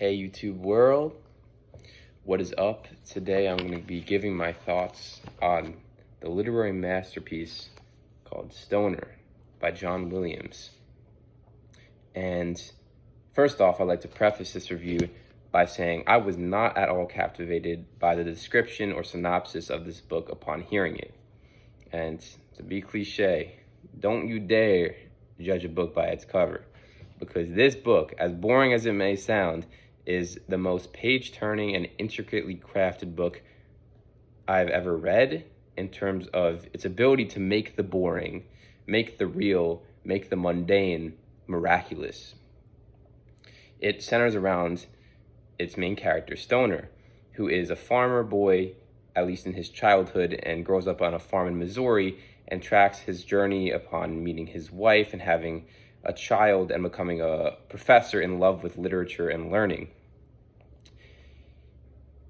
Hey YouTube world, what is up? Today I'm going to be giving my thoughts on the literary masterpiece called Stoner by John Williams. And first off, I'd like to preface this review by saying I was not at all captivated by the description or synopsis of this book upon hearing it. And to be cliche, don't you dare judge a book by its cover, because this book, as boring as it may sound, is the most page-turning and intricately crafted book I've ever read in terms of its ability to make the boring, make the real, make the mundane miraculous. It centers around its main character, Stoner, who is a farmer boy, at least in his childhood, and grows up on a farm in Missouri and tracks his journey upon meeting his wife and having a child and becoming a professor in love with literature and learning.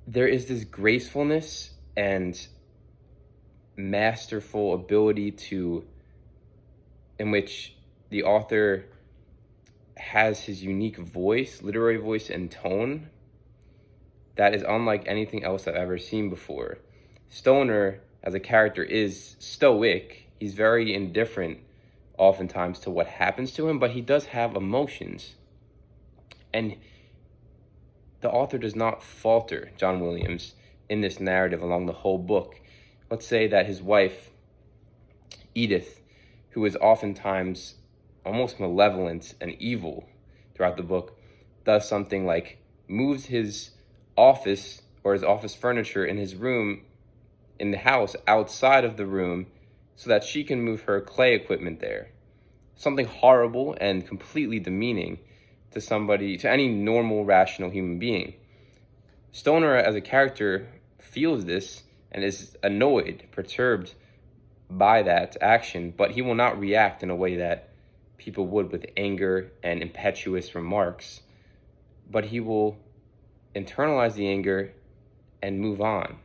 There is this gracefulness and masterful ability in which the author has his unique voice, literary voice and tone that is unlike anything else I've ever seen before. Stoner, as a character, is stoic. He's very indifferent oftentimes to what happens to him, but he does have emotions. And the author does not falter, John Williams, in this narrative along the whole book. Let's say that his wife, Edith, who is oftentimes almost malevolent and evil throughout the book, does something like moves his office or his office furniture in his room in the house outside of the room so that she can move her clay equipment there. Something horrible and completely demeaning to any normal, rational human being. Stoner, as a character, feels this and is annoyed, perturbed by that action, but he will not react in a way that people would with anger and impetuous remarks, but he will internalize the anger and move on.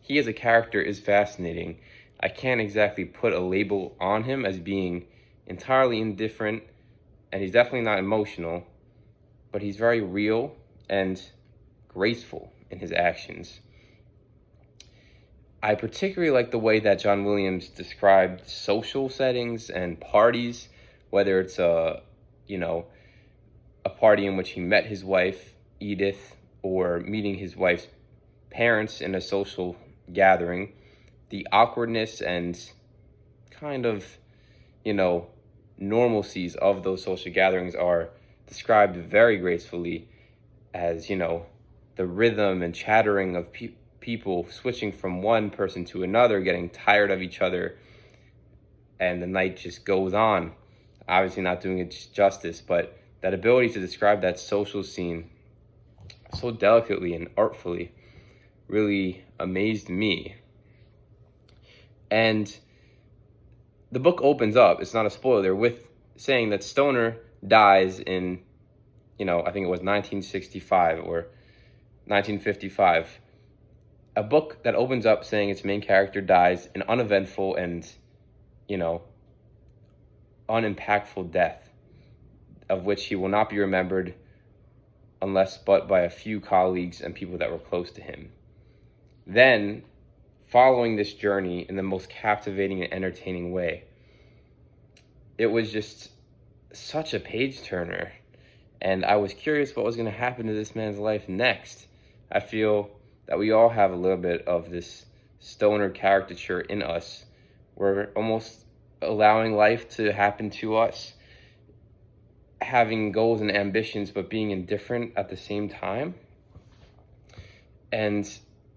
He as a character is fascinating. I can't exactly put a label on him as being entirely indifferent, and he's definitely not emotional, but he's very real and graceful in his actions. I particularly like the way that John Williams described social settings and parties, whether it's a party in which he met his wife, Edith, or meeting his wife's parents in a social gathering. The awkwardness and kind of, normalcies of those social gatherings are described very gracefully as, the rhythm and chattering of people switching from one person to another, getting tired of each other, and the night just goes on. Obviously not doing it justice, but that ability to describe that social scene so delicately and artfully really amazed me. And the book opens up, it's not a spoiler, with saying that Stoner dies in, I think it was 1965 or 1955. A book that opens up saying its main character dies an uneventful and, unimpactful death, of which he will not be remembered unless but by a few colleagues and people that were close to him. Then, following this journey in the most captivating and entertaining way, it was just such a page turner, and I was curious what was going to happen to this man's life next. I feel that we all have a little bit of this Stoner caricature in us. We're almost allowing life to happen to us, having goals and ambitions, but being indifferent at the same time. And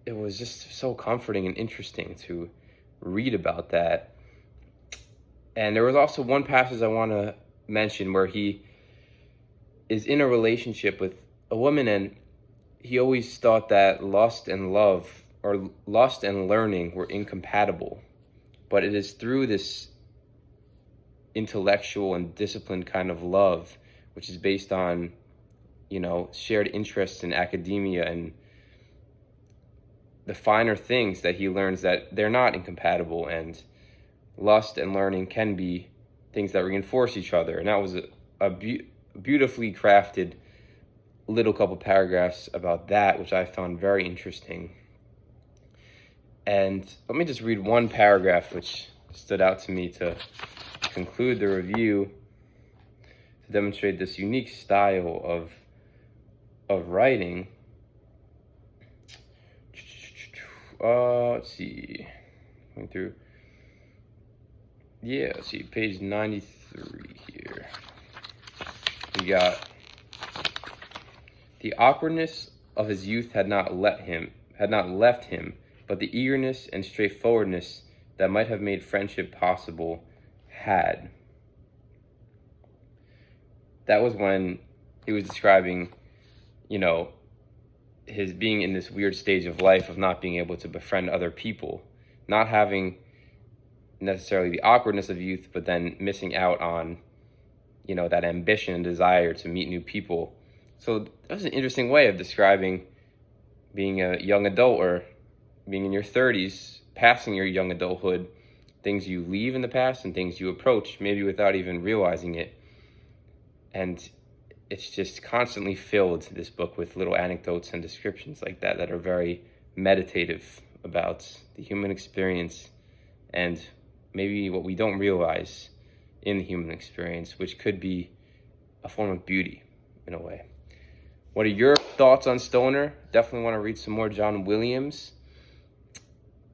it was just so comforting and interesting to read about that. And there was also one passage I want to mention where he is in a relationship with a woman, and he always thought that lust and love, or lust and learning, were incompatible. But it is through this intellectual and disciplined kind of love, which is based on, shared interests in academia and the finer things, that he learns that they're not incompatible, and lust and learning can be things that reinforce each other. And that was a beautifully crafted little couple paragraphs about that, which I found very interesting. And let me just read one paragraph which stood out to me to conclude the review, to demonstrate this unique style of writing. Let's see, going through. Yeah, let's see, page 93 here. We got, the awkwardness of his youth had not left him, but the eagerness and straightforwardness that might have made friendship possible had. That was when he was describing, his being in this weird stage of life of not being able to befriend other people, not having necessarily the awkwardness of youth, but then missing out on, that ambition and desire to meet new people. So that was an interesting way of describing being a young adult, or being in your 30s, passing your young adulthood, things you leave in the past and things you approach, maybe without even realizing it. And it's just constantly filled, this book, with little anecdotes and descriptions like that are very meditative about the human experience and maybe what we don't realize in the human experience, which could be a form of beauty in a way. What are your thoughts on Stoner? Definitely want to read some more John Williams.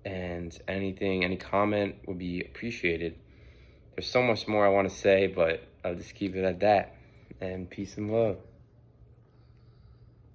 And any comment would be appreciated. There's so much more I want to say, but I'll just keep it at that. And peace and love.